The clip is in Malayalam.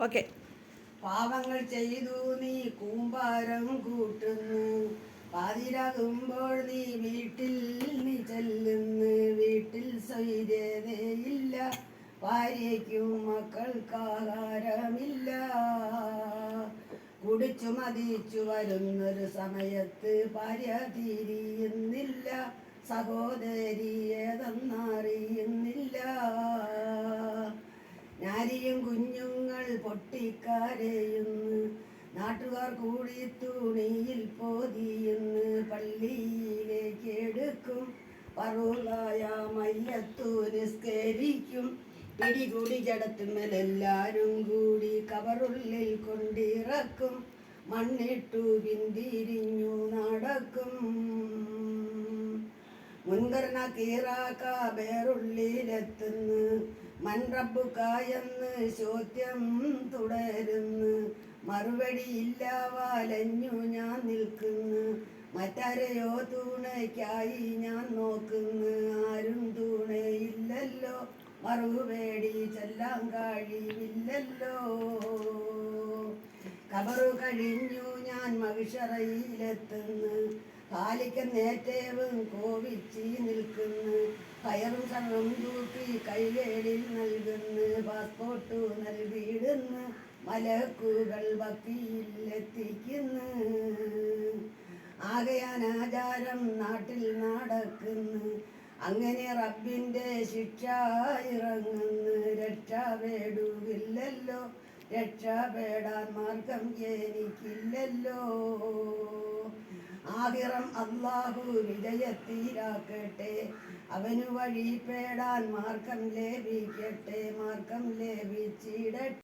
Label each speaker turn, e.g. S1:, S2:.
S1: ഓക്കെ.
S2: പാവങ്ങൾ ചെയ്തു നീ കൂമ്പാരം കൂട്ടുന്നു, പാതിരാകുമ്പോൾ നീ വീട്ടിൽ ചെല്ലുന്നു. വീട്ടിൽ സ്വൈര്യതയില്ല, ഭാര്യയ്ക്കും മക്കൾക്കാഹാരമില്ല. കുടിച്ചു മതിച്ചു വരുന്നൊരു സമയത്ത് ഭാര്യ തിരിയുന്നില്ല, സഹോദരി ഏതെന്നറിയുന്നില്ല. ഞാരിയും കുഞ്ഞുങ്ങൾ പൊട്ടിക്കരയുന്നു, നാട്ടുകാർ കൂടി തുണിയിൽ പൊതിയുന്നു. പള്ളിയിലേക്ക് എടുക്കും, പറുതായ മയ്യത്തു നിസ്കരിക്കും. പിടികൂടി ജടത്തുമ്മലെല്ലാരും കൂടി കബറുള്ളിൽ കൊണ്ടിറക്കും. മണ്ണിട്ടു പിന്തിരിഞ്ഞു നടക്കും. മുൻകർണ കീറാക്ക വേറുള്ളിലെത്തുന്നു, മൻറബുക്കായെന്ന് ചോദ്യം തുടരുന്നു. മറുപടിയില്ല, വലഞ്ഞു ഞാൻ നിൽക്കുന്നു. മറ്റാരെയോ തുണയ്ക്കായി ഞാൻ നോക്കുന്നു. ആരും തുണയില്ലല്ലോ, മറുപടി ചൊല്ലാൻ കഴിവില്ലല്ലോ. കബറു കഴിഞ്ഞു ഞാൻ മഹിഷറയിലെത്തുന്നു, കാലിക്കന്നേറ്റവും കോപിച്ച് നിൽക്കുന്നു. കയറും സർവം തൂക്കി കൈവേളിൽ നൽകുന്നു. പാസ്പോർട്ട് നൽകിയിടുന്നു, മലക്കുകൾ വക്കീലെത്തിക്കുന്നു. ആകെ അനാചാരം നാട്ടിൽ നടക്കുന്നു, അങ്ങനെ റബ്ബിൻ്റെ ശിക്ഷ ഇറങ്ങുന്നു. രക്ഷപ്പെടുകില്ലല്ലോ, രക്ഷപ്പെടാൻ മാർഗം എനിക്കില്ലല്ലോ. ആഖിറം അല്ലാഹു വിജയത്തിലാക്കട്ടെ, അവനു വഴിപേടാൻ മാർഗം ലഭിക്കട്ടെ, മാർഗം ലഭിച്ചിടട്ടെ.